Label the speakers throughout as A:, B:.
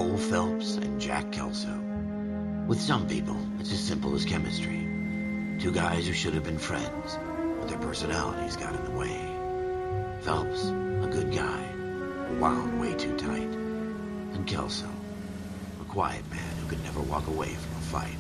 A: Cole Phelps and Jack Kelso. With some people, it's as simple as chemistry. Two guys who should have been friends, but their personalities got in the way. Phelps, a good guy, wound way too tight. And Kelso, a quiet man who could never walk away from a fight.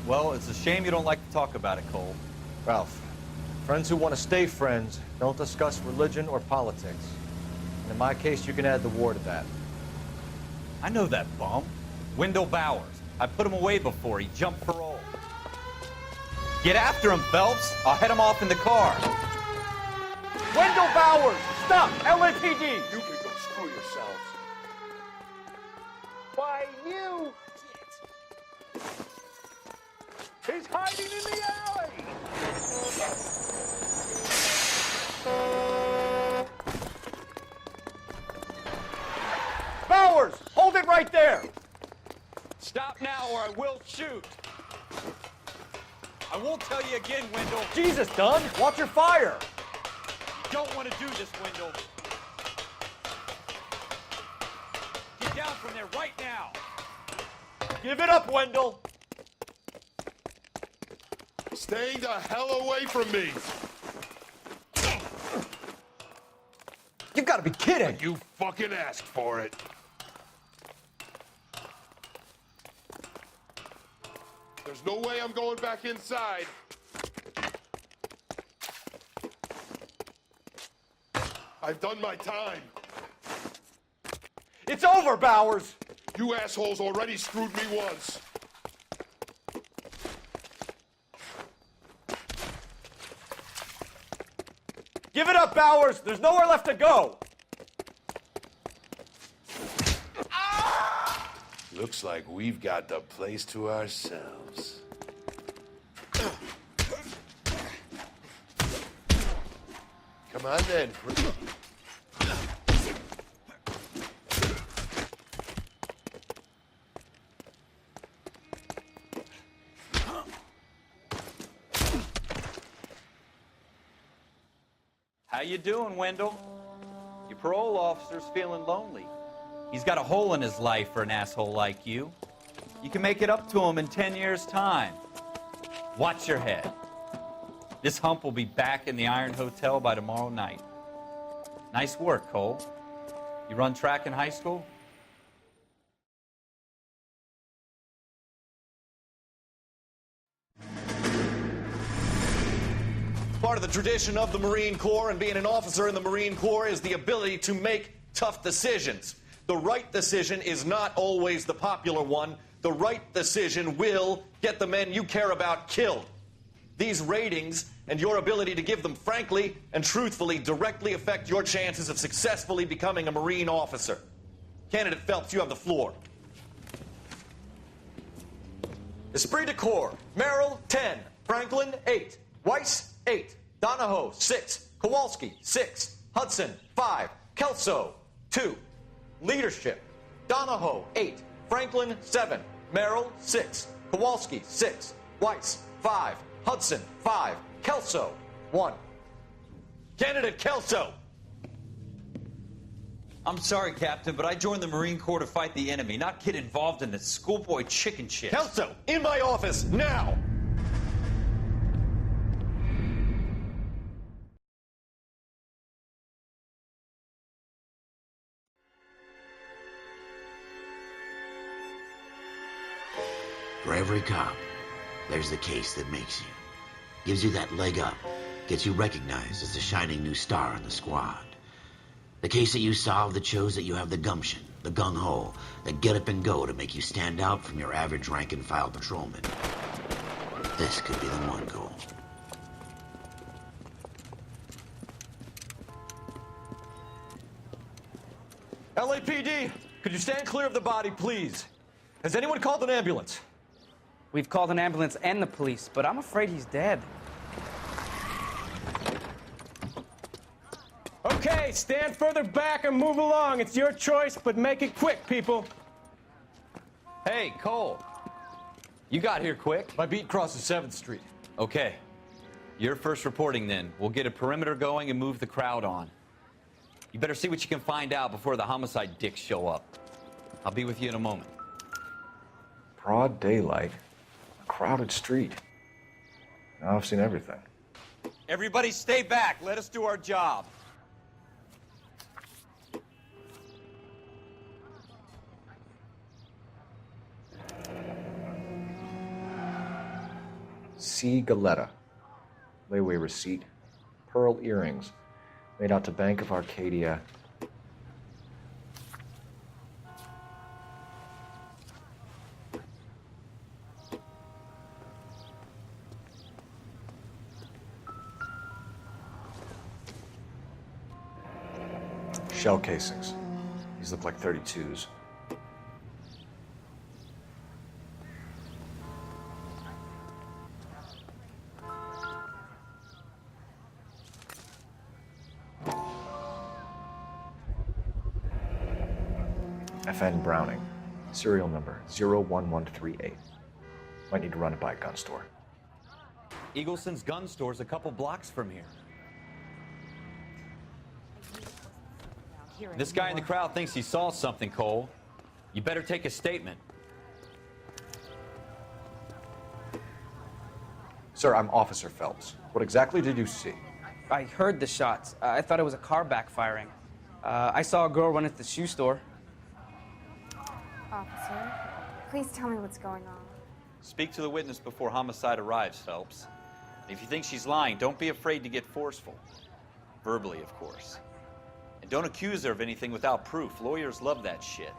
B: Well, it's a shame you don't like to talk about it, Cole.
C: Ralph, friends who want to stay friends don't discuss religion or politics. And in my case, you can add the war to that.
B: I know that bum. Wendell Bowers. I put him away before. He jumped parole. Get after him, Phelps. I'll head him off in the car.
C: Wendell Bowers! Stop! LAPD!
D: You can go screw yourselves. Why, you... He's hiding in the alley!
C: Bowers! Hold it right there!
D: Stop now or I will shoot.
B: I won't tell you again, Wendell.
C: Jesus, Dunn! Watch your fire!
B: You don't want to do this, Wendell. Get down from there right now.
C: Give it up, Wendell!
D: Stay the hell away from me.
C: You gotta be kidding!
D: You fucking asked for it. There's no way I'm going back inside. I've done my time.
C: It's over, Bowers!
D: You assholes already screwed me once.
C: Give it up, Bowers! There's nowhere left to go!
D: Looks like we've got the place to ourselves. Come on then.
B: How you doing, Wendell? Your parole officer's feeling lonely. He's got a hole in his life for an asshole like you. You can make it up to him in 10 years' time. Watch your head. This hump will be back in the Iron Hotel by tomorrow night. Nice work, Cole. You run track in high school?
E: Part of the tradition of the Marine Corps and being an officer in the Marine Corps is the ability to make tough decisions. The right decision is not always the popular one. The right decision will get the men you care about killed. These ratings and your ability to give them frankly and truthfully directly affect your chances of successfully becoming a Marine officer. Candidate Phelps, you have the floor. Esprit de Corps, Merrill, 10. Franklin, 8. Weiss, 8. Donahoe, 6. Kowalski, 6. Hudson, 5. Kelso, 2. Leadership, Donahoe, 8. Franklin, 7. Merrill, 6. Kowalski, 6. Weiss, 5. Hudson, 5. Kelso, 1. Candidate Kelso.
B: I'm sorry, Captain, but I joined the Marine Corps to fight the enemy, not get involved in this schoolboy chicken shit.
E: Kelso, in my office, now!
A: For every cop, there's the case that makes you. Gives you that leg up. Gets you recognized as the shining new star in the squad. The case that you solve that shows that you have the gumption, the gung-ho, the get up and go to make you stand out from your average rank-and-file patrolman. This could be the one, Cole.
C: LAPD, could you stand clear of the body, please? Has anyone called an ambulance?
F: We've called an ambulance and the police, but I'm afraid he's dead.
G: Okay, stand further back and move along. It's your choice, but make it quick, people.
B: Hey, Cole. You got here quick.
C: My beat crosses 7th Street.
B: Okay. You're first reporting then. We'll get a perimeter going and move the crowd on. You better see what you can find out before the homicide dicks show up. I'll be with you in a moment.
C: Broad daylight, a crowded street. Now I've seen everything.
B: Everybody stay back. Let us do our job.
C: C. Galetta. Layaway receipt. Pearl earrings. Made out to Bank of Arcadia. Shell casings. These look like 32s. FN Browning. Serial number 01138. Might need to run it by a gun store.
B: Eagleson's gun store's a couple blocks from here. This guy in the crowd thinks he saw something, Cole. You better take a statement.
C: Sir, I'm Officer Phelps. What exactly did you see?
F: I heard the shots. I thought it was a car backfiring. I saw a girl run into the shoe store.
H: Officer, please tell me what's going on.
B: Speak to the witness before homicide arrives, Phelps. If you think she's lying, don't be afraid to get forceful. Verbally, of course. And don't accuse her of anything without proof. Lawyers love that shit.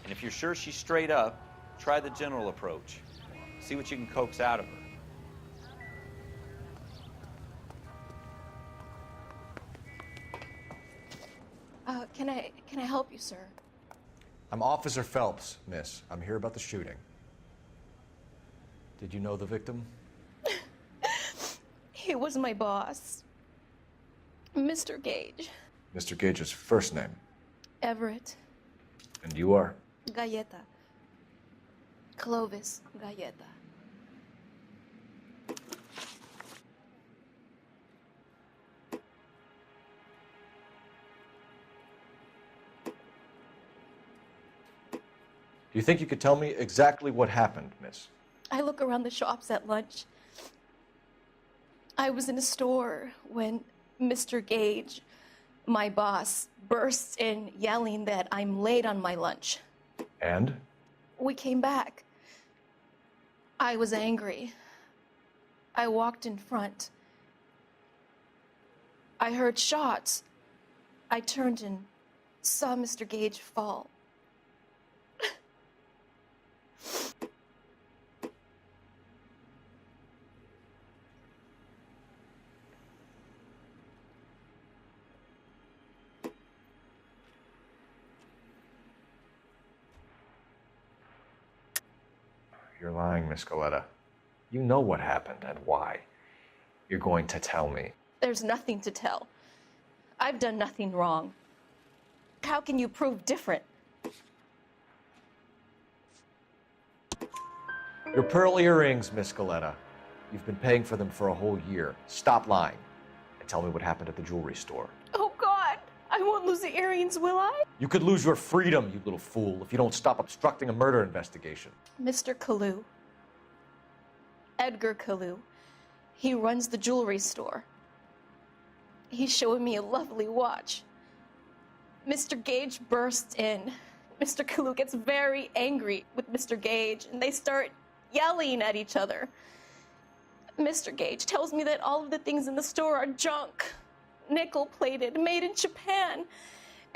B: And if you're sure she's straight up, try the general approach. See what you can coax out of her.
I: Can I help you, sir?
C: I'm Officer Phelps, miss. I'm here about the shooting. Did you know the victim?
I: He was my boss, Mr. Gage.
C: Mr. Gage's first name.
I: Everett.
C: And you are?
I: Galleta. Clovis Galleta.
C: Do you think you could tell me exactly what happened, miss?
I: I look around the shops at lunch. I was in a store when Mr. Gage, my boss, bursts in yelling that I'm late on my lunch.
C: And?
I: We came back. I was angry. I walked in front. I heard shots. I turned and saw Mr. Gage fall.
C: You're lying, Miss Galletta. You know what happened and why. You're going to tell me.
I: There's nothing to tell. I've done nothing wrong. How can you prove different?
C: Your pearl earrings, Miss Galletta. You've been paying for them for a whole year. Stop lying and tell me what happened at the jewelry store.
I: Oh, God! I won't lose the earrings, will I?
C: You could lose your freedom, you little fool, if you don't stop obstructing a murder investigation.
I: Mr. Kalu. Edgar Kalu. He runs the jewelry store. He's showing me a lovely watch. Mr. Gage bursts in. Mr. Kalu gets very angry with Mr. Gage, and they start yelling at each other. Mr. Gage tells me that all of the things in the store are junk, nickel-plated, made in Japan,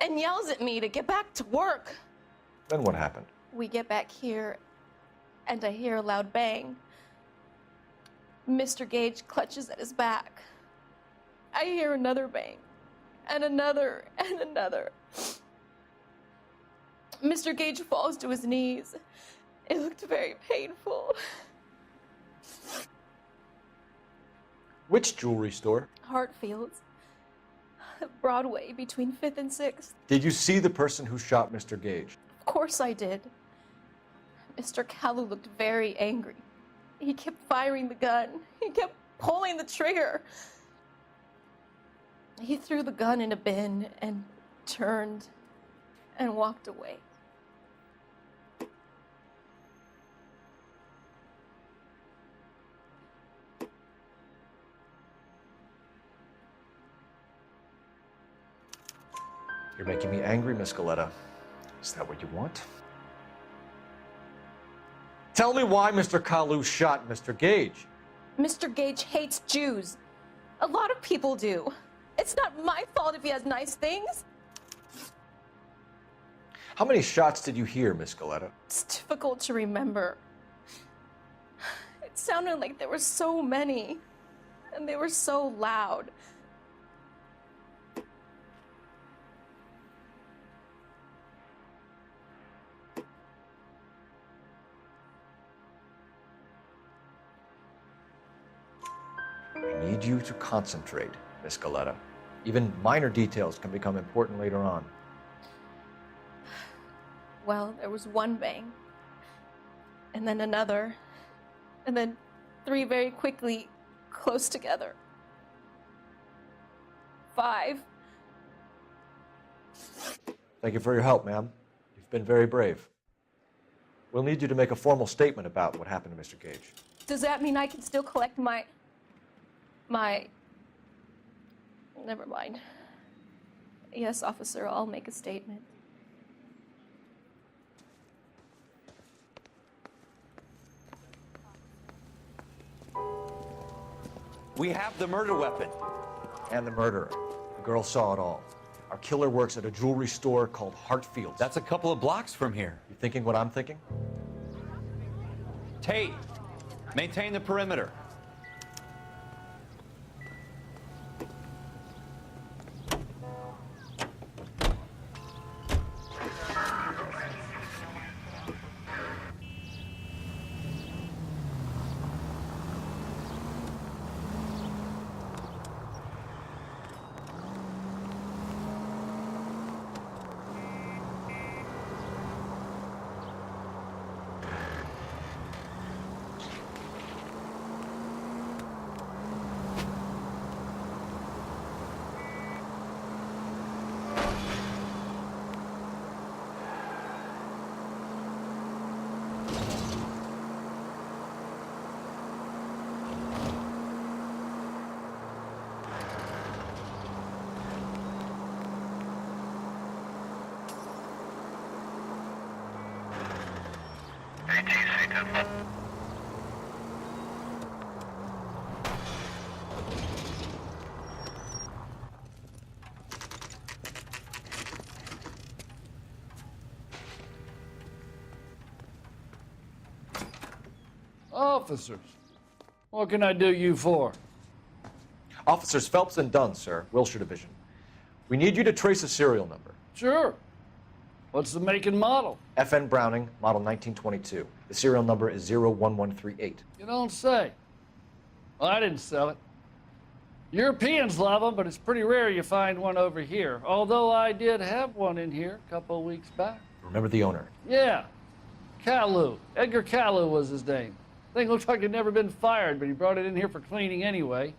I: and yells at me to get back to work.
C: Then what happened?
I: We get back here, and I hear a loud bang. Mr. Gage clutches at his back. I hear another bang, and another, and another. Mr. Gage falls to his knees. It looked very painful.
C: Which jewelry store?
I: Hartfield's. Broadway, between 5th and 6th.
C: Did you see the person who shot Mr. Gage?
I: Of course I did. Mr. Kalu looked very angry. He kept firing the gun. He kept pulling the trigger. He threw the gun in a bin, and turned, and walked away.
C: You're making me angry, Miss Galetta. Is that what you want? Tell me why Mr. Kalu shot Mr. Gage.
I: Mr. Gage hates Jews. A lot of people do. It's not my fault if he has nice things.
C: How many shots did you hear, Miss Galetta?
I: It's difficult to remember. It sounded like there were so many, and they were so loud.
C: I need you to concentrate, Miss Galetta. Even minor details can become important later on.
I: Well, there was one bang, and then another, and then three very quickly, close together. 5.
C: Thank you for your help, ma'am. You've been very brave. We'll need you to make a formal statement about what happened to Mr. Gage.
I: Does that mean I can still collect my... Never mind. Yes, officer, I'll make a statement.
B: We have the murder weapon.
C: And the murderer. The girl saw it all. Our killer works at a jewelry store called Hartfield's.
B: That's a couple of blocks from here.
C: You thinking what I'm thinking?
B: Tate, maintain the perimeter.
J: Officers, what can I do you for?
C: Officers Phelps and Dunn, sir, Wilshire Division. We need you to trace a serial number.
J: Sure. What's the make and model?
C: FN Browning, model 1922. The serial number is 01138.
J: You don't say. Well, I didn't sell it. Europeans love them, but it's pretty rare you find one over here. Although I did have one in here a couple of weeks back.
C: Remember the owner?
J: Yeah. Kalu. Edgar Kalu was his name. Thing looked like it'd never been fired, but he brought it in here for cleaning anyway.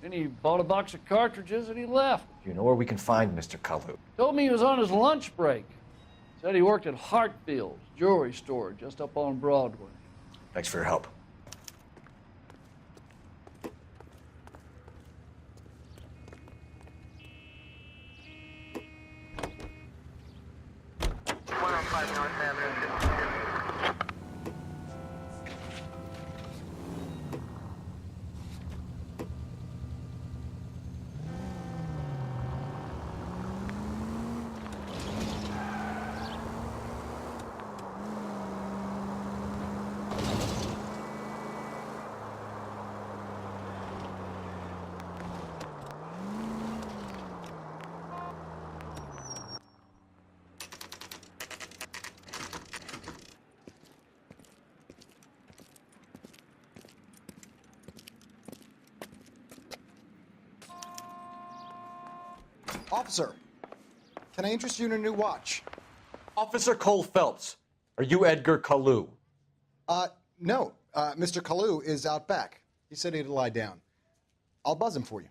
J: Then he bought a box of cartridges and he left.
C: Do you know where we can find Mr. Kalu?
J: Told me he was on his lunch break. Said he worked at Hartfield's jewelry store just up on Broadway.
C: Thanks for your help.
K: Officer, can I interest you in a new watch?
C: Officer Cole Phelps, are you Edgar Kalu?
K: No. Mr. Kalu is out back. He said he'd lie down. I'll buzz him for you.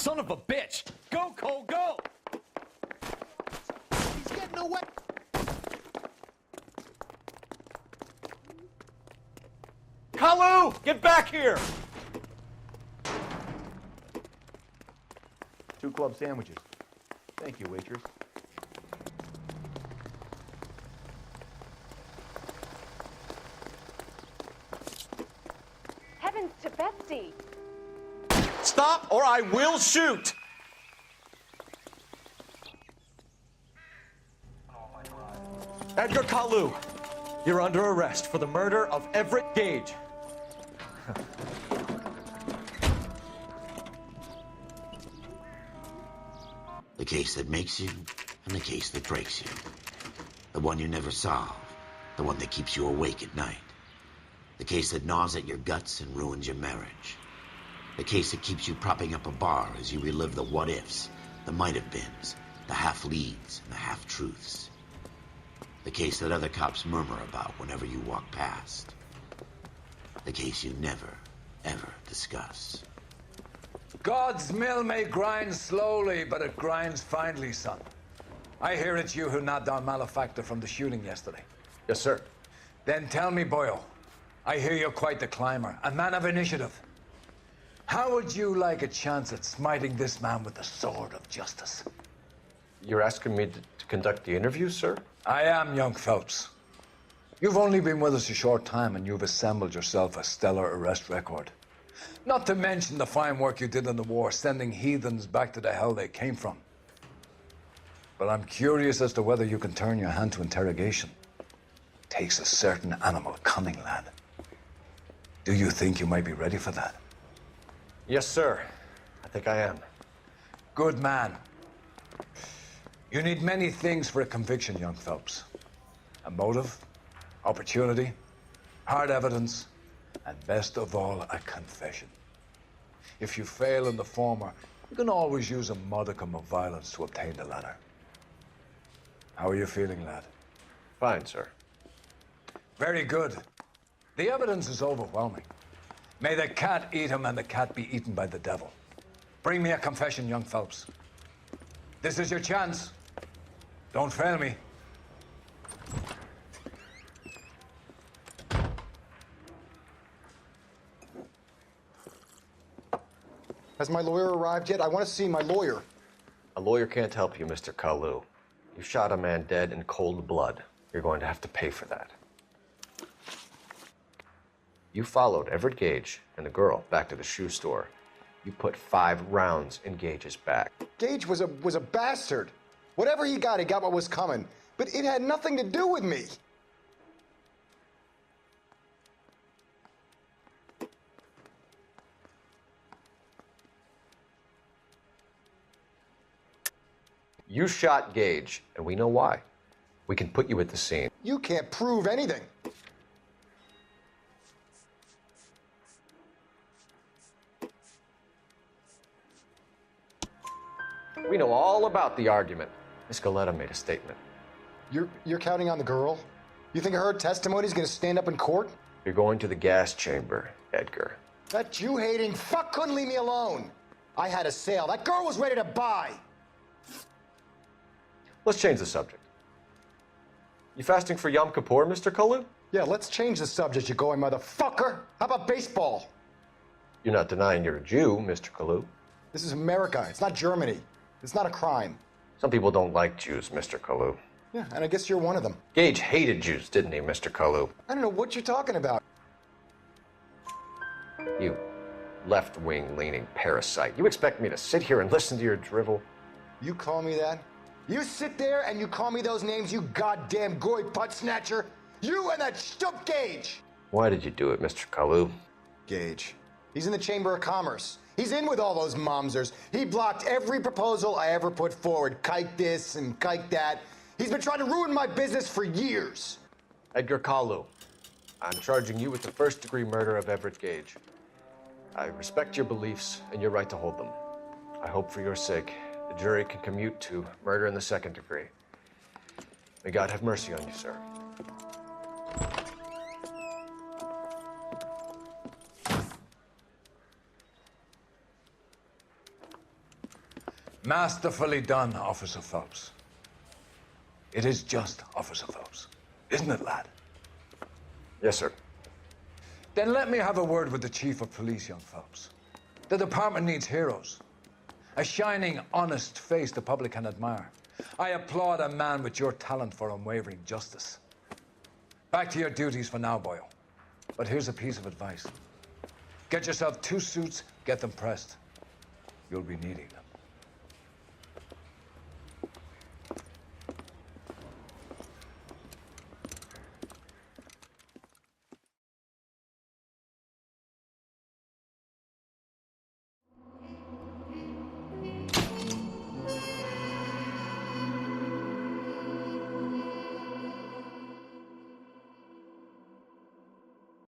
E: Son of a bitch! Go, Cole, go!
K: He's getting away.
B: Kalu, get back here!
C: 2 club sandwiches. Thank you, waitress.
L: Heavens to Betsy!
E: Stop or I will shoot! Edgar Kalu, you're under arrest for the murder of Everett Gage.
A: The case that makes you, and the case that breaks you. The one you never solve, the one that keeps you awake at night. The case that gnaws at your guts and ruins your marriage. The case that keeps you propping up a bar as you relive the what-ifs, the might-have-beens, the half-leads, and the half-truths. The case that other cops murmur about whenever you walk past. The case you never, ever discuss.
M: God's mill may grind slowly, but it grinds finely, son. I hear it's you who knocked down Malefactor from the shooting yesterday.
C: Yes, sir.
M: Then tell me, Boyle, I hear you're quite the climber, a man of initiative. How would you like a chance at smiting this man with the sword of justice?
C: You're asking me to conduct the interview, sir?
M: I am, young Phelps. You've only been with us a short time, and you've assembled yourself a stellar arrest record. Not to mention the fine work you did in the war, sending heathens back to the hell they came from. But I'm curious as to whether you can turn your hand to interrogation. Takes a certain animal cunning, lad. Do you think you might be ready for that?
C: Yes, sir. I think I am.
M: Good man. You need many things for a conviction, young Phelps. A motive, opportunity, hard evidence, and best of all, a confession. If you fail in the former, you can always use a modicum of violence to obtain the latter. How are you feeling, lad?
C: Fine, sir.
M: Very good. The evidence is overwhelming. May the cat eat him and the cat be eaten by the devil. Bring me a confession, young Phelps. This is your chance. Don't fail me.
K: Has my lawyer arrived yet? I want to see my lawyer.
C: A lawyer can't help you, Mr. Kalu. You shot a man dead in cold blood. You're going to have to pay for that. You followed Everett Gage and the girl back to the shoe store. You put 5 rounds in Gage's back.
K: Gage was a bastard. Whatever he got what was coming. But it had nothing to do with me.
C: You shot Gage, and we know why. We can put you at the scene.
K: You can't prove anything.
C: We know all about the argument. Miss Galetta made a statement.
K: You're counting on the girl? You think her testimony is going to stand up in court?
C: You're going to the gas chamber, Edgar.
K: That Jew-hating fuck couldn't leave me alone. I had a sale. That girl was ready to buy.
C: Let's change the subject. You fasting for Yom Kippur, Mr. Kalu?
K: Yeah, let's change the subject, you going motherfucker. How about baseball?
C: You're not denying you're a Jew, Mr. Kalu.
K: This is America. It's not Germany. It's not a crime.
C: Some people don't like Jews, Mr. Kalu.
K: Yeah, and I guess you're one of them.
C: Gage hated Jews, didn't he, Mr. Kalu?
K: I don't know what you're talking about.
C: You left-wing leaning parasite. You expect me to sit here and listen to your drivel?
K: You call me that? You sit there and you call me those names, you goddamn goy butt snatcher? You and that stump Gage!
C: Why did you do it, Mr. Kalu?
K: Gage. He's in the Chamber of Commerce. He's in with all those momsers. He blocked every proposal I ever put forward. Kike this and kike that. He's been trying to ruin my business for years.
C: Edgar Kalu, I'm charging you with the first-degree murder of Everett Gage. I respect your beliefs and your right to hold them. I hope for your sake the jury can commute to murder in the second degree. May God have mercy on you, sir.
M: Masterfully done, Officer Phelps. It is just, Officer Phelps. Isn't it, lad?
C: Yes, sir.
M: Then let me have a word with the Chief of Police, young Phelps. The department needs heroes. A shining, honest face the public can admire. I applaud a man with your talent for unwavering justice. Back to your duties for now, boyo. But here's a piece of advice. Get yourself 2 suits, get them pressed. You'll be needing them.